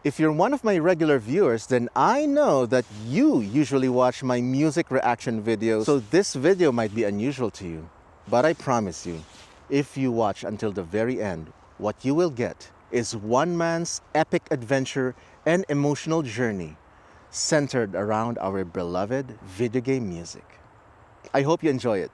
If you're one of my regular viewers, then I know that you usually watch my music reaction videos, so this video might be unusual to you. But I promise you, if you watch until the very end, what you will get is one man's epic adventure and emotional journey centered around our beloved video game music. I hope you enjoy it.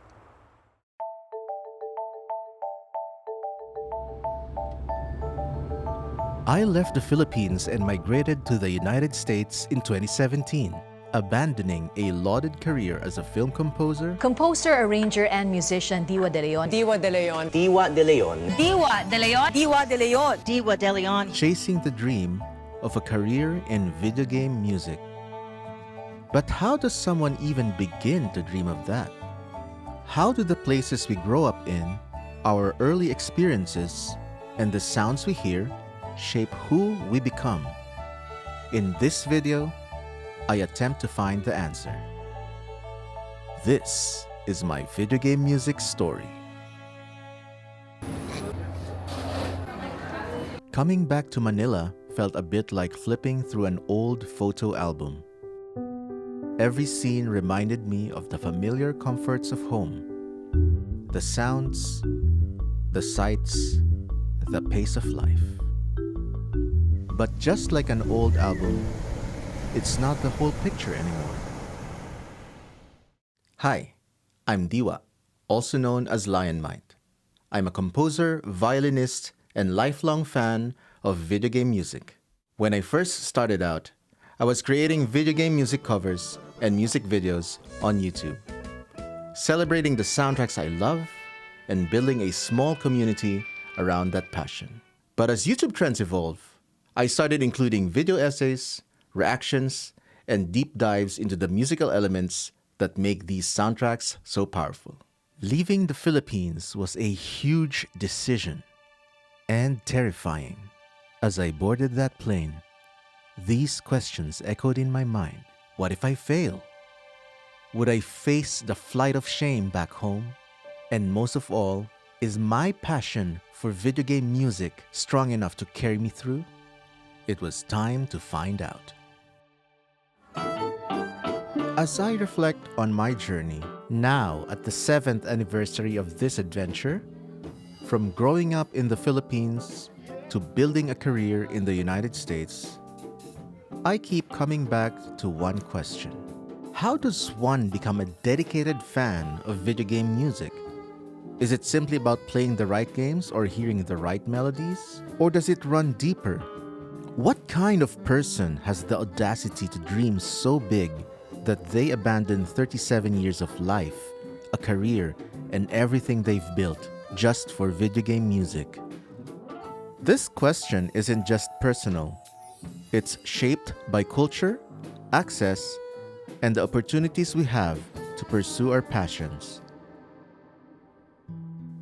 I left the Philippines and migrated to the United States in 2017, abandoning a lauded career as a film composer, Composer, arranger, and musician Diwa de Leon. Diwa de Leon. Diwa de Leon. Diwa de Leon. Diwa de Leon. Diwa de Leon. chasing the dream of a career in video game music. But how does someone even begin to dream of that? How do the places we grow up in, our early experiences, and the sounds we hear shape who we become? In this video, I attempt to find the answer. This is my video game music story. Coming back to Manila felt a bit like flipping through an old photo album. Every scene reminded me of the familiar comforts of home, the sounds, the sights, the pace of life. But just like an old album, it's not the whole picture anymore. Hi, I'm Diwa, also known as Lionmight. I'm a composer, violinist, and lifelong fan of video game music. When I first started out, I was creating video game music covers and music videos on YouTube, celebrating the soundtracks I love and building a small community around that passion. But as YouTube trends evolve, I started including video essays, reactions, and deep dives into the musical elements that make these soundtracks so powerful. Leaving the Philippines was a huge decision and terrifying. As I boarded that plane, these questions echoed in my mind. What if I fail? Would I face the flight of shame back home? And most of all, is my passion for video game music strong enough to carry me through? It was time to find out. As I reflect on my journey, now at the 7th anniversary of this adventure, from growing up in the Philippines to building a career in the United States, I keep coming back to one question. How does one become a dedicated fan of video game music? Is it simply about playing the right games or hearing the right melodies? Or does it run deeper? What kind of person has the audacity to dream so big that they abandon 37 years of life, a career, and everything they've built just for video game music? This question isn't just personal. It's shaped by culture, access, and the opportunities we have to pursue our passions.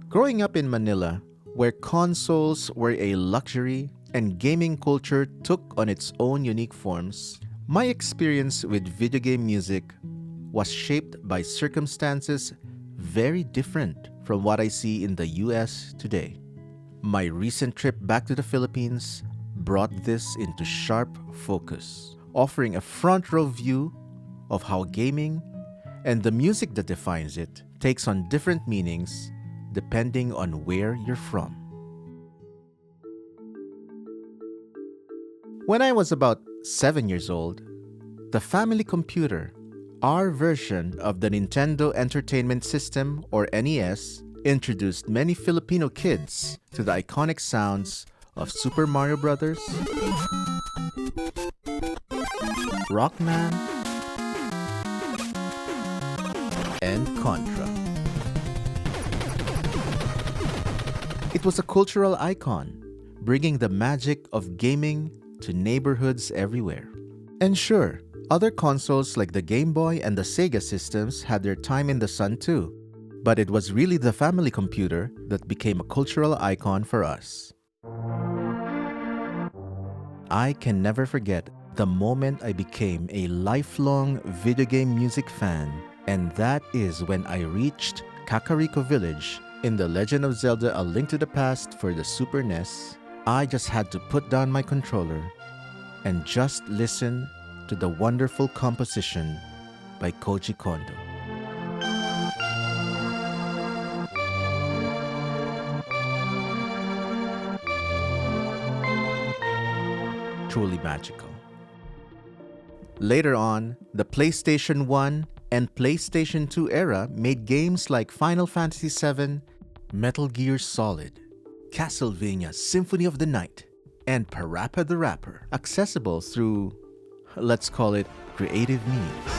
Growing up in Manila, where consoles were a luxury and gaming culture took on its own unique forms, my experience with video game music was shaped by circumstances very different from what I see in the US today. My recent trip back to the Philippines brought this into sharp focus, offering a front-row view of how gaming and the music that defines it takes on different meanings depending on where you're from. When I was about 7 years old, the family computer, our version of the Nintendo Entertainment System or NES, introduced many Filipino kids to the iconic sounds of Super Mario Bros., Rockman, and Contra. It was a cultural icon, bringing the magic of gaming to neighborhoods everywhere. And sure, other consoles like the Game Boy and the Sega systems had their time in the sun too, but it was really the family computer that became a cultural icon for us. I can never forget the moment I became a lifelong video game music fan, and that is when I reached Kakariko Village in The Legend of Zelda: A Link to the Past for the Super NES. I just had to put down my controller and just listen to the wonderful composition by Koji Kondo. Truly magical. Later on, the PlayStation 1 and PlayStation 2 era made games like Final Fantasy VII, Metal Gear Solid, Castlevania Symphony of the Night, and Parappa the Rapper accessible through, let's call it, creative means.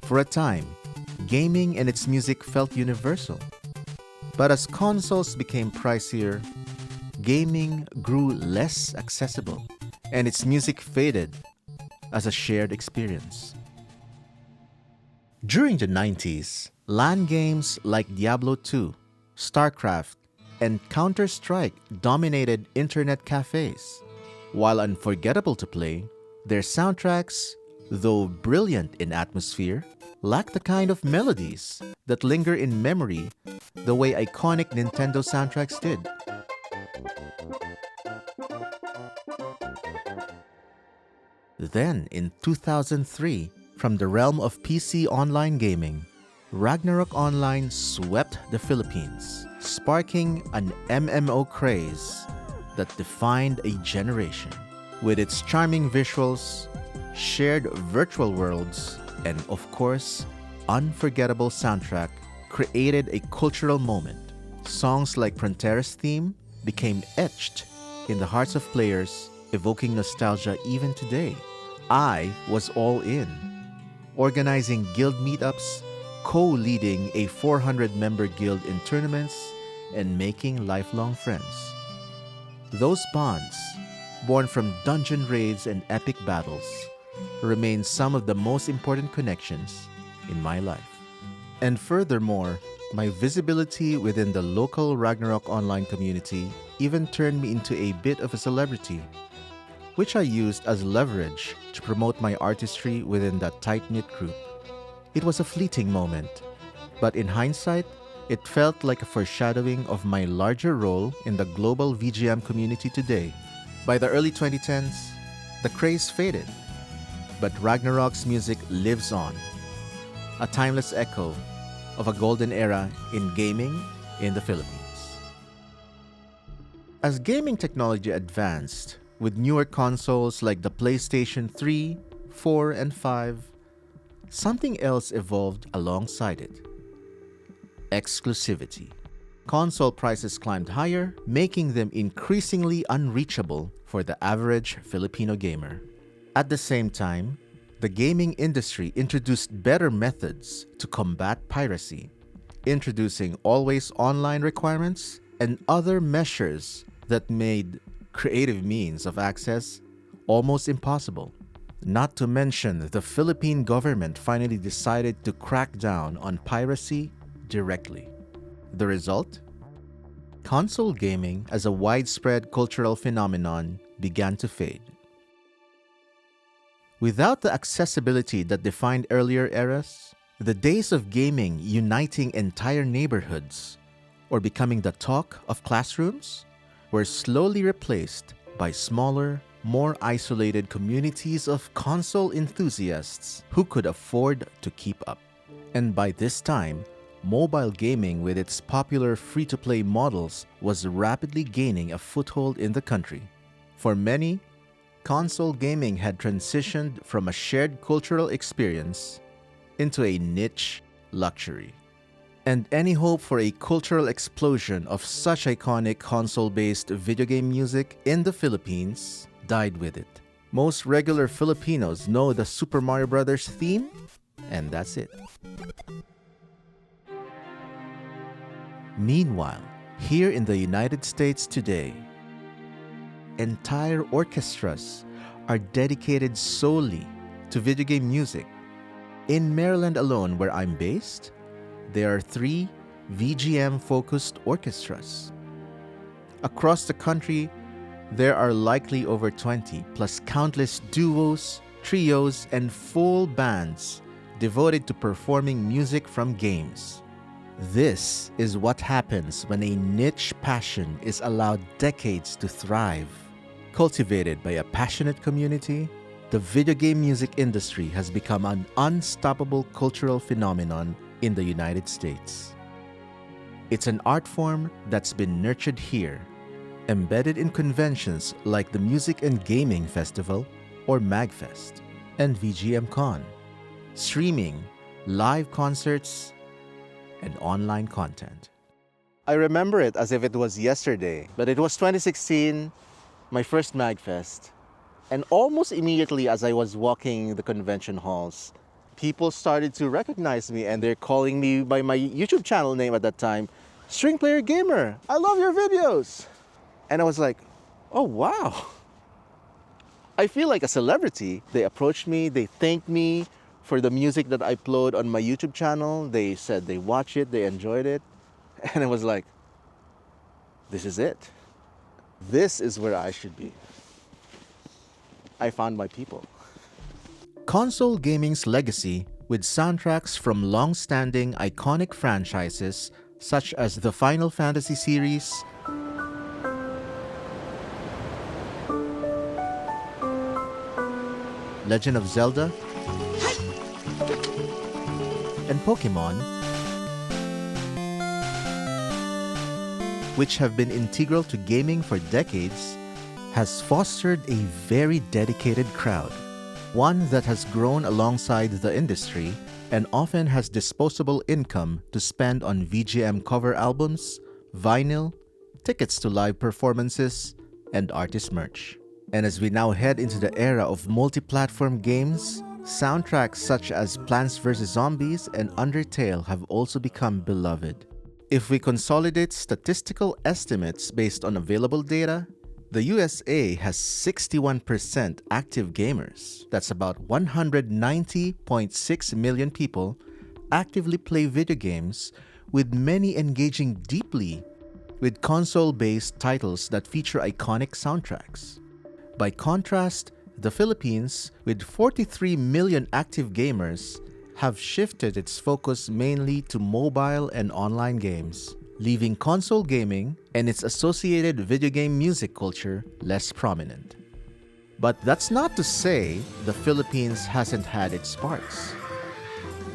For a time, gaming and its music felt universal. But as consoles became pricier, gaming grew less accessible, and its music faded as a shared experience. During the 90s, LAN games like Diablo 2, StarCraft, and Counter-Strike dominated internet cafes. While unforgettable to play, their soundtracks, though brilliant in atmosphere, lack the kind of melodies that linger in memory the way iconic Nintendo soundtracks did. Then, in 2003, from the realm of PC online gaming, Ragnarok Online swept the Philippines, sparking an MMO craze that defined a generation. With its charming visuals, shared virtual worlds, and of course, unforgettable soundtrack, created a cultural moment. Songs like Frontera's theme became etched in the hearts of players, evoking nostalgia even today. I was all in, organizing guild meetups, co-leading a 400-member guild in tournaments, and making lifelong friends. Those bonds, born from dungeon raids and epic battles, remain some of the most important connections in my life. And furthermore, my visibility within the local Ragnarok Online community even turned me into a bit of a celebrity, which I used as leverage to promote my artistry within that tight-knit group. It was a fleeting moment, but in hindsight, it felt like a foreshadowing of my larger role in the global VGM community today. By the early 2010s, the craze faded, but Ragnarok's music lives on, a timeless echo of a golden era in gaming in the Philippines. As gaming technology advanced, with newer consoles like the PlayStation 3, 4, and 5, something else evolved alongside it. Exclusivity. Console prices climbed higher, making them increasingly unreachable for the average Filipino gamer. At the same time, the gaming industry introduced better methods to combat piracy, introducing always online requirements and other measures that made creative means of access almost impossible. Not to mention, the Philippine government finally decided to crack down on piracy directly. The result? Console gaming as a widespread cultural phenomenon began to fade. Without the accessibility that defined earlier eras, the days of gaming uniting entire neighborhoods or becoming the talk of classrooms were slowly replaced by smaller, more isolated communities of console enthusiasts who could afford to keep up. And by this time, mobile gaming with its popular free-to-play models was rapidly gaining a foothold in the country. For many, console gaming had transitioned from a shared cultural experience into a niche luxury. And any hope for a cultural explosion of such iconic console-based video game music in the Philippines died with it. Most regular Filipinos know the Super Mario Bros. Theme, and that's it. Meanwhile, here in the United States today, entire orchestras are dedicated solely to video game music. In Maryland alone, where I'm based, there are 3 VGM-focused orchestras. Across the country, there are likely over 20, plus countless duos, trios, and full bands devoted to performing music from games. This is what happens when a niche passion is allowed decades to thrive. Cultivated by a passionate community, the video game music industry has become an unstoppable cultural phenomenon in the United States. It's an art form that's been nurtured here, embedded in conventions like the Music and Gaming Festival or MagFest and VGMCon, streaming, live concerts, and online content. I remember it as if it was yesterday, but it was 2016, my first MagFest. And almost immediately as I was walking the convention halls, people started to recognize me and they're calling me by my YouTube channel name at that time, String Player Gamer. I love your videos. And I was like, oh wow. I feel like a celebrity. They approached me, they thanked me for the music that I upload on my YouTube channel. They said they watched it, they enjoyed it. And I was like, this is it. This is where I should be. I found my people. Console gaming's legacy, with soundtracks from long-standing iconic franchises such as the Final Fantasy series, Legend of Zelda, and Pokemon, which have been integral to gaming for decades, has fostered a very dedicated crowd, one that has grown alongside the industry and often has disposable income to spend on VGM cover albums, vinyl, tickets to live performances, and artist merch. And as we now head into the era of multi-platform games, soundtracks such as Plants vs. Zombies and Undertale have also become beloved. If we consolidate statistical estimates based on available data, the USA has 61% active gamers. That's about 190.6 million people actively play video games, with many engaging deeply with console-based titles that feature iconic soundtracks. By contrast, the Philippines, with 43 million active gamers, have shifted its focus mainly to mobile and online games, leaving console gaming and its associated video game music culture less prominent. But that's not to say the Philippines hasn't had its sparks.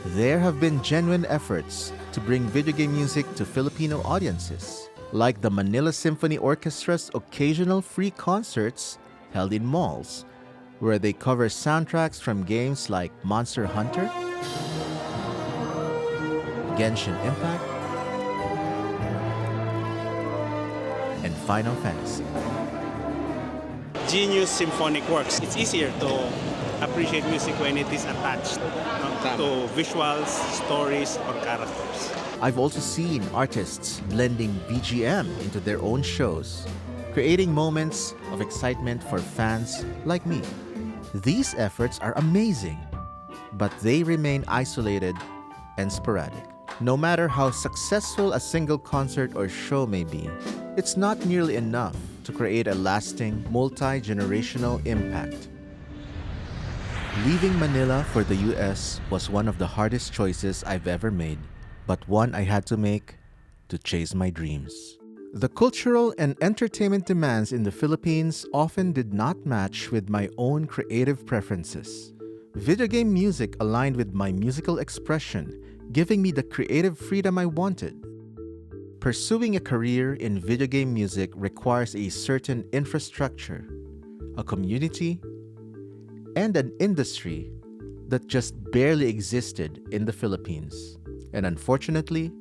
There have been genuine efforts to bring video game music to Filipino audiences, like the Manila Symphony Orchestra's occasional free concerts held in malls, where they cover soundtracks from games like Monster Hunter, Genshin Impact, and Final Fantasy. Genius symphonic works. It's easier to appreciate music when it is attached to visuals, stories, or characters. I've also seen artists blending BGM into their own shows, creating moments of excitement for fans like me. These efforts are amazing, but they remain isolated and sporadic. No matter how successful a single concert or show may be, it's not nearly enough to create a lasting, multi-generational impact. Leaving Manila for the US was one of the hardest choices I've ever made, but one I had to make to chase my dreams. The cultural and entertainment demands in the Philippines often did not match with my own creative preferences. Video game music aligned with my musical expression, giving me the creative freedom I wanted. Pursuing a career in video game music requires a certain infrastructure, a community, and an industry that just barely existed in the Philippines. And unfortunately,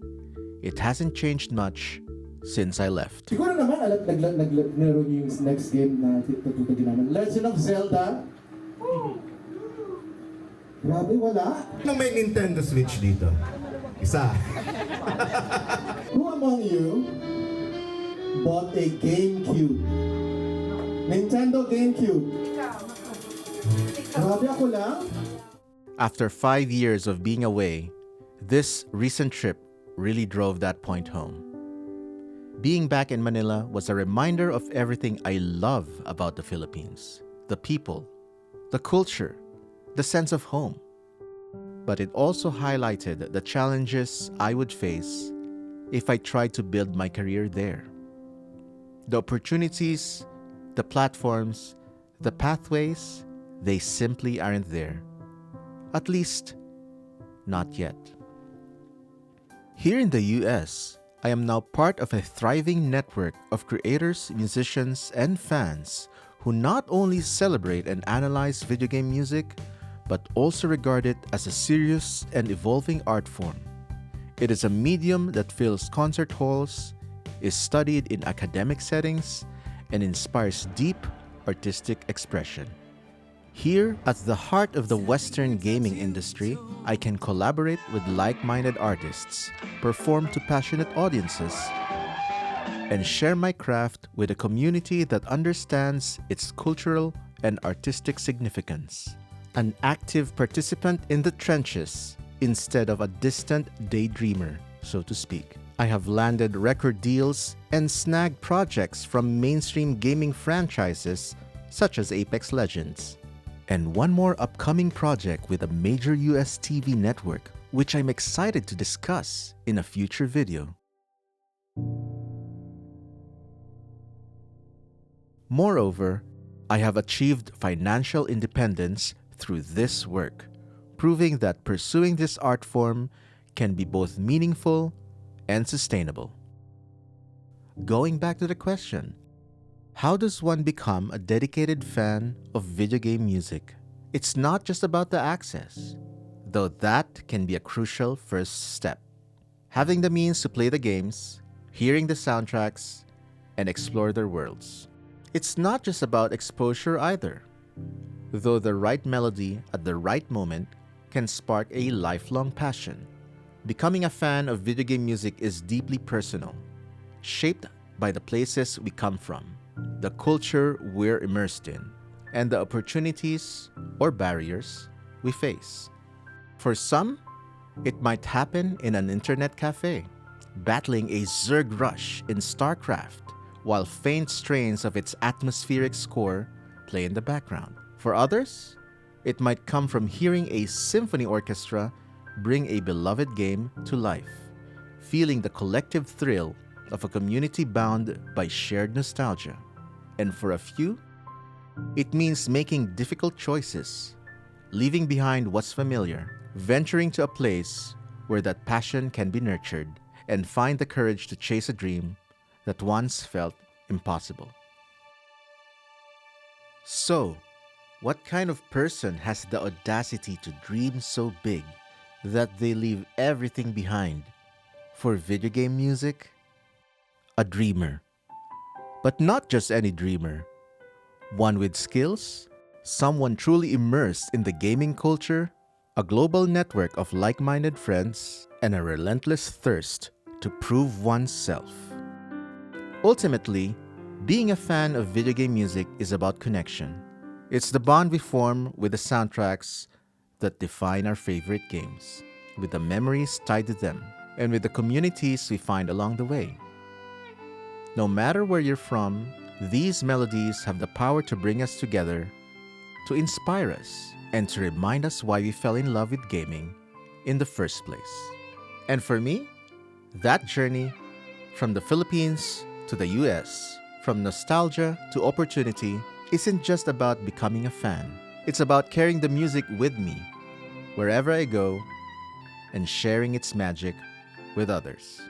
it hasn't changed much since I left. Siguro naman, naglaro niyo yung next game na tutugin namin. Legend of Zelda? Grabe, wala. Nang may Nintendo Switch dito? Isa. Who among you bought a GameCube? Nintendo GameCube? Grabe, ako lang? After 5 years of being away, this recent trip really drove that point home. Being back in Manila was a reminder of everything I love about the Philippines: the people, the culture, the sense of home. But it also highlighted the challenges I would face if I tried to build my career there. The opportunities The platforms, the pathways, they simply aren't there. At least, not yet. Here in the US, I am now part of a thriving network of creators, musicians, and fans who not only celebrate and analyze video game music, but also regard it as a serious and evolving art form. It is a medium that fills concert halls, is studied in academic settings, and inspires deep artistic expression. Here, at the heart of the Western gaming industry, I can collaborate with like-minded artists, perform to passionate audiences, and share my craft with a community that understands its cultural and artistic significance. An active participant in the trenches instead of a distant daydreamer, so to speak. I have landed record deals and snagged projects from mainstream gaming franchises such as Apex Legends. And one more upcoming project with a major US TV network, which I'm excited to discuss in a future video. Moreover, I have achieved financial independence through this work, proving that pursuing this art form can be both meaningful and sustainable. Going back to the question, how does one become a dedicated fan of video game music? It's not just about the access, though that can be a crucial first step. Having the means to play the games, hearing the soundtracks, and explore their worlds. It's not just about exposure either, though the right melody at the right moment can spark a lifelong passion. Becoming a fan of video game music is deeply personal, shaped by the places we come from, the culture we're immersed in, and the opportunities or barriers we face. For some, it might happen in an internet cafe, battling a Zerg rush in StarCraft, while faint strains of its atmospheric score play in the background. For others, it might come from hearing a symphony orchestra bring a beloved game to life, feeling the collective thrill of a community bound by shared nostalgia. And for a few, it means making difficult choices, leaving behind what's familiar, venturing to a place where that passion can be nurtured, and find the courage to chase a dream that once felt impossible. So, what kind of person has the audacity to dream so big that they leave everything behind for video game music? A dreamer. But not just any dreamer. One with skills, someone truly immersed in the gaming culture, a global network of like-minded friends, and a relentless thirst to prove oneself. Ultimately, being a fan of video game music is about connection. It's the bond we form with the soundtracks that define our favorite games, with the memories tied to them, and with the communities we find along the way. No matter where you're from, these melodies have the power to bring us together, to inspire us, and to remind us why we fell in love with gaming in the first place. And for me, that journey from the Philippines to the US, from nostalgia to opportunity, isn't just about becoming a fan. It's about carrying the music with me wherever I go and sharing its magic with others.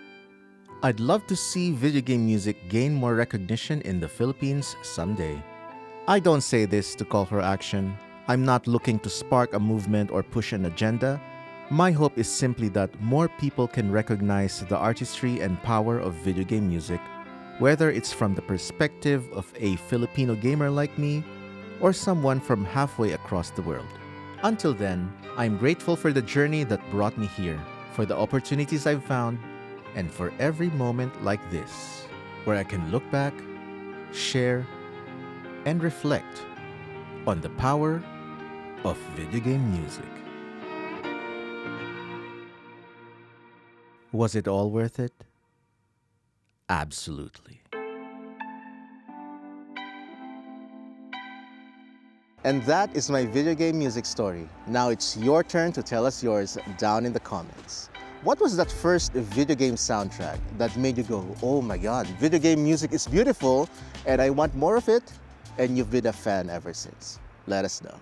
I'd love to see video game music gain more recognition in the Philippines someday. I don't say this to call for action. I'm not looking to spark a movement or push an agenda. My hope is simply that more people can recognize the artistry and power of video game music, whether it's from the perspective of a Filipino gamer like me or someone from halfway across the world. Until then, I'm grateful for the journey that brought me here, for the opportunities I've found, and for every moment like this, where I can look back, share, and reflect on the power of video game music. Was it all worth it? Absolutely. And that is my video game music story. Now it's your turn to tell us yours down in the comments. What was that first video game soundtrack that made you go, oh my god, video game music is beautiful and I want more of it? and you've been a fan ever since. Let us know.